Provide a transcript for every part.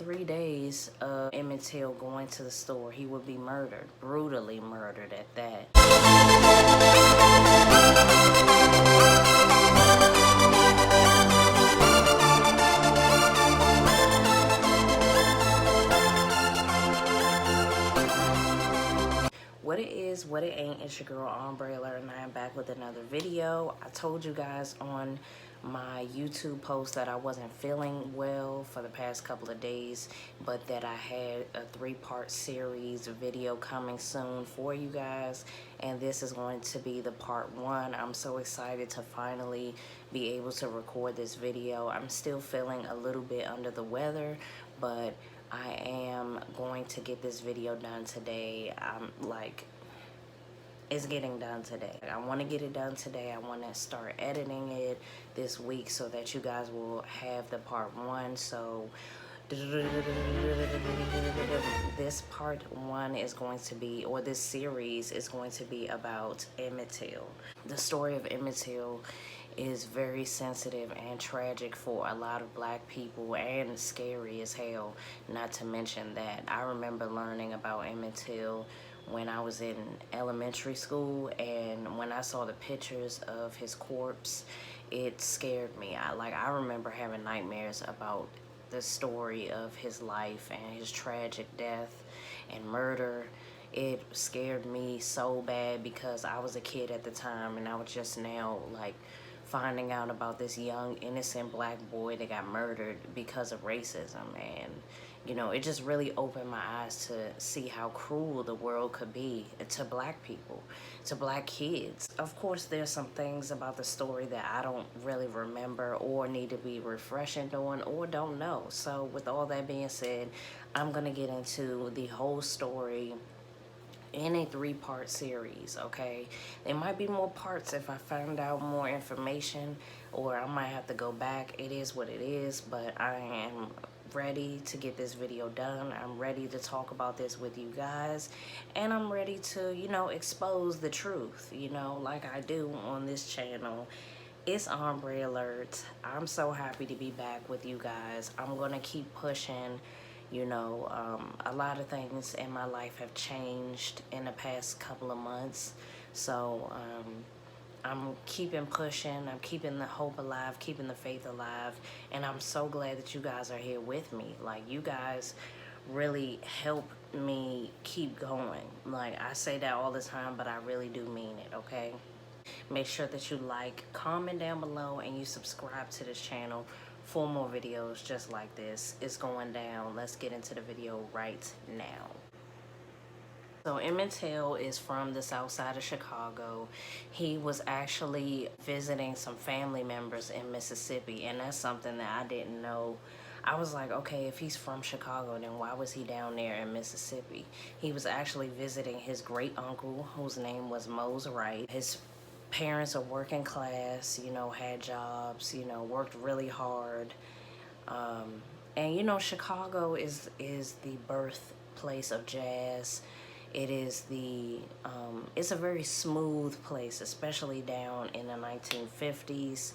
3 days of Emmett Till going to the store, he would be murdered, brutally murdered at that. What it is, what it ain't, it's your girl Umbrella, and I am back with another video. I told you guys on my YouTube post that I wasn't feeling well for the past couple of days, but that I had a 3-part series video coming soon for you guys, and this is going to be the part 1. I'm so excited to finally be able to record this video. I'm still feeling a little bit under the weather, but I am going to get this video done today. It's getting done today. I want to get it done today. I want to start editing it this week so that you guys will have the part 1. So this part 1 is going to be, or this series is going to be about Emmett Till. The story of Emmett Till is very sensitive and tragic for a lot of black people, and scary as hell, not to mention that. I remember learning about Emmett Till when I was in elementary school, and when I saw the pictures of his corpse, it scared me. I remember having nightmares about the story of his life and his tragic death and murder. It scared me so bad because I was a kid at the time, and I was just now finding out about this young innocent black boy that got murdered because of racism. And you know, it just really opened my eyes to see how cruel the world could be to black people, to black kids. Of course, there's some things about the story that I don't really remember or need to be refreshing on or don't know. So with all that being said, I'm gonna get into the whole story in a 3-part series, okay? There might be more parts if I find out more information, or I might have to go back. It is what it is, but I am ready to get this video done. I'm ready to talk about this with you guys, and I'm ready to, you know, expose the truth, you know, like I do on this channel. It's Ombre Alert. I'm so happy to be back with you guys. I'm gonna keep pushing. You know, a lot of things in my life have changed in the past couple of months. So I'm keeping pushing. I'm keeping the hope alive, keeping the faith alive. And I'm so glad that you guys are here with me. Like, you guys really help me keep going. Like, I say that all the time, but I really do mean it, okay? Make sure that you like, comment down below, and you subscribe to this channel for more videos just like this. It's going down. Let's get into the video right now. So Emmett Till is from the south side of Chicago. He was actually visiting some family members in Mississippi, and that's something that I didn't know. I was like, okay, if he's from Chicago, then why was he down there in Mississippi? He was actually visiting his great uncle, whose name was Mose Wright. His parents are working class, you know, had jobs, you know, worked really hard. And you know, Chicago is the birthplace of jazz. It is it's a very smooth place, especially down in the 1950s.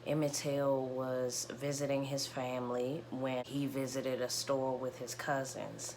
Emmett Till was visiting his family when he visited a store with his cousins,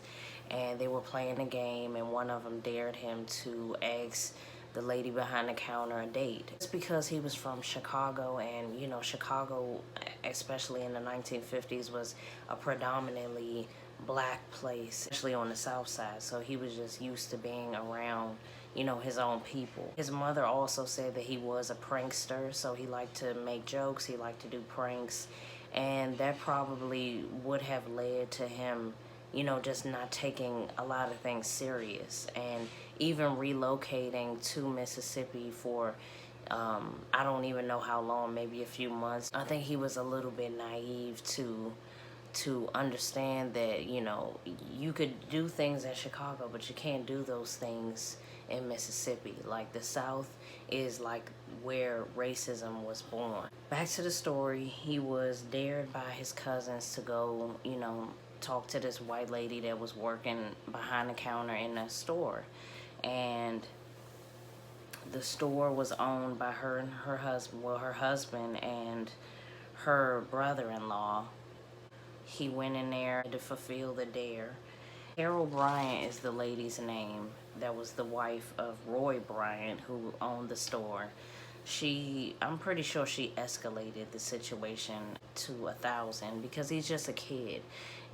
and they were playing a game, and one of them dared him to ask the lady behind the counter a date. It's because he was from Chicago, and you know, Chicago, especially in the 1950s, was a predominantly black place, especially on the south side. So he was just used to being around, you know, his own people. His mother also said that he was a prankster, so he liked to make jokes, he liked to do pranks, and that probably would have led to him, you know, just not taking a lot of things serious, and even relocating to Mississippi for I don't even know how long, maybe a few months. I think he was a little bit naive to understand that, you know, you could do things in Chicago, but you can't do those things in Mississippi. Like, the South is like where racism was born. Back to the story. He was dared by his cousins to go, you know, talk to this white lady that was working behind the counter in the store. And the store was owned by her and her husband and her brother-in-law. he went in there to fulfill the dare. Carol Bryant is the lady's name. That was the wife of Roy Bryant, who owned the store. I'm pretty sure she escalated the situation to 1,000 because he's just a kid.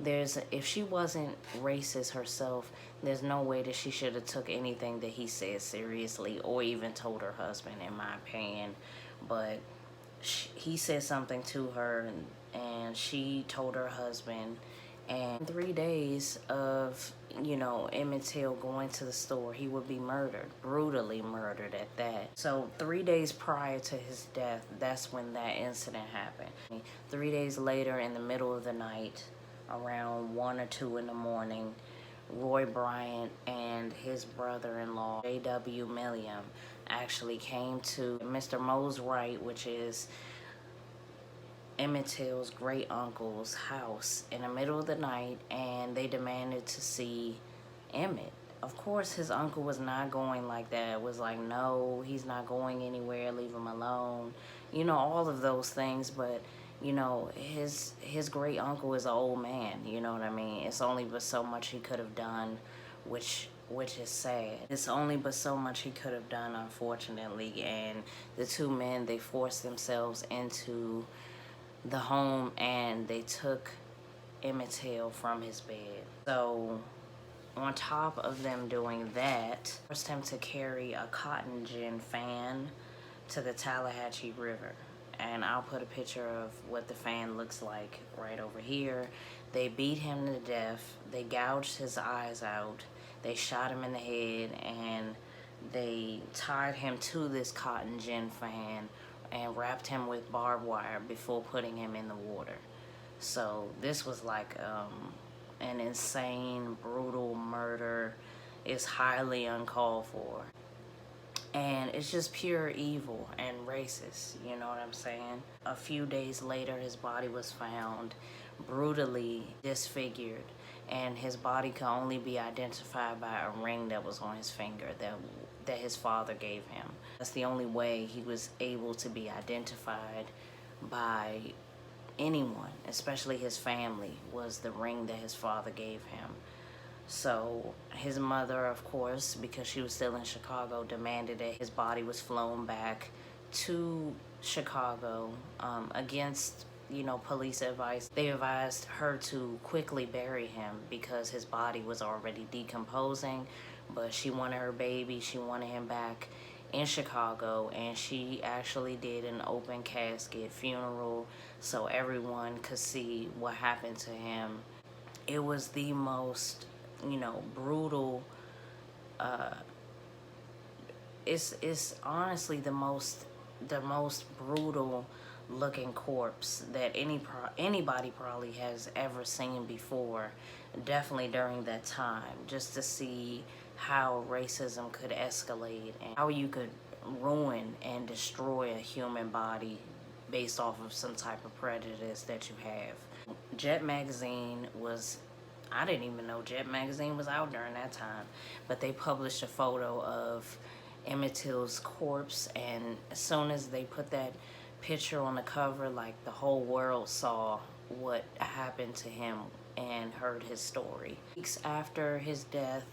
If she wasn't racist herself, there's no way that she should have took anything that he said seriously or even told her husband, in my opinion. But he said something to her, and she told her husband. And 3 days of, Emmett Till going to the store, he would be murdered, brutally murdered at that. So 3 days prior to his death, that's when that incident happened. 3 days later, in the middle of the night, around 1 or 2 in the morning, Roy Bryant and his brother-in-law, J.W. Milliam, actually came to Mr. Mose Wright, which is Emmett Till's great uncle's house in the middle of the night, and they demanded to see Emmett. Of course, his uncle was not going like that. It was like, no, he's not going anywhere, leave him alone. All of those things, but his great uncle is an old man, you know what I mean? It's only but so much he could have done, which is sad. It's only but so much he could have done, unfortunately, and the two men, they forced themselves into the home and they took Emmett Till from his bed. So on top of them doing that, forced him to carry a cotton gin fan to the Tallahatchie River. And I'll put a picture of what the fan looks like right over here. They beat him to death. They gouged his eyes out. They shot him in the head, and they tied him to this cotton gin fan and wrapped him with barbed wire before putting him in the water. So this was like an insane, brutal murder. It's highly uncalled for. And it's just pure evil and racist, you know what I'm saying? A few days later, his body was found brutally disfigured, and his body could only be identified by a ring that was on his finger that his father gave him. That's the only way he was able to be identified by anyone, especially his family, was the ring that his father gave him. So his mother, of course, because she was still in Chicago, demanded that his body was flown back to Chicago against, police advice. They advised her to quickly bury him because his body was already decomposing, but she wanted her baby. She wanted him back in Chicago, and she actually did an open casket funeral so everyone could see what happened to him. It was the most brutal. It's honestly the most brutal looking corpse that anybody probably has ever seen before, definitely during that time, just to see how racism could escalate and how you could ruin and destroy a human body based off of some type of prejudice that you have. Jet Magazine I didn't even know Jet Magazine was out during that time, but they published a photo of Emmett Till's corpse, and as soon as they put that picture on the cover, like, the whole world saw what happened to him and heard his story. Weeks after his death,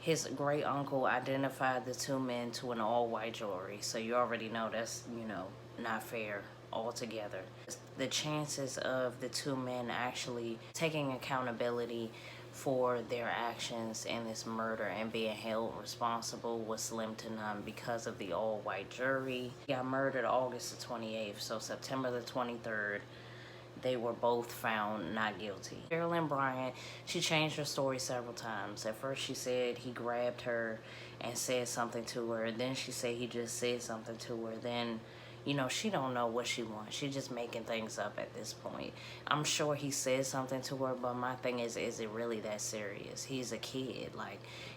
his great uncle identified the two men to an all-white jury, so you already know that's, not fair altogether. The chances of the two men actually taking accountability for their actions in this murder and being held responsible was slim to none because of the all-white jury. He got murdered August the 28th, so September the 23rd, they were both found not guilty. Carolyn Bryant, she changed her story several times. At first she said he grabbed her and said something to her. Then she said he just said something to her. Then, she don't know what she wants. She's just making things up at this point. I'm sure he said something to her, but my thing is it really that serious? He's a kid.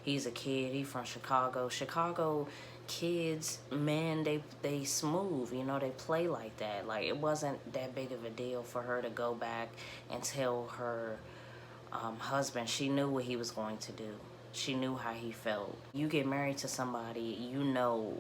He's a kid. He's from Chicago. Chicago kids, men, they smooth, they play like that. It wasn't that big of a deal for her to go back and tell her husband. She knew what he was going to do. She knew how he felt. You get married to somebody, you know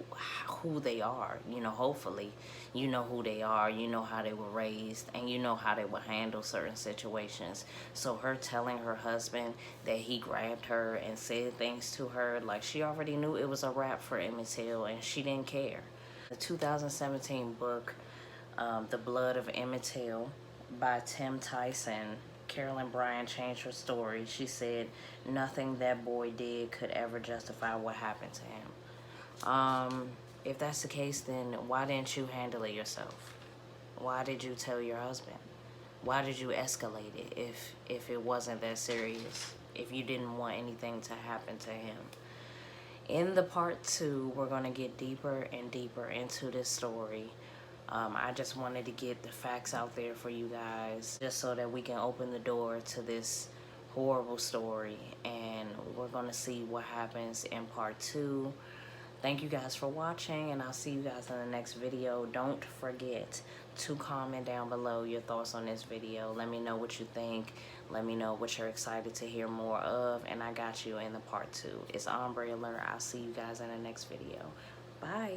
who they are. You know, hopefully, you know who they are. You know how they were raised, and you know how they would handle certain situations. So her telling her husband that he grabbed her and said things to her, like, she already knew it was a wrap for Emmett Till, and she didn't care. The 2017 book, The Blood of Emmett Till by Tim Tyson, Carolyn Bryant changed her story. She said, nothing that boy did could ever justify what happened to him. If that's the case, then why didn't you handle it yourself? Why did you tell your husband? Why did you escalate it if it wasn't that serious? If you didn't want anything to happen to him? In the part 2, we're going to get deeper and deeper into this story. I just wanted to get the facts out there for you guys, just so that we can open the door to this horrible story, and we're going to see what happens in part 2. Thank you guys for watching, and I'll see you guys in the next video. Don't forget to comment down below your thoughts on this video. Let me know what you think. Let me know what you're excited to hear more of, and I got you in the part 2. It's Ombre Alert. I'll see you guys in the next video. Bye.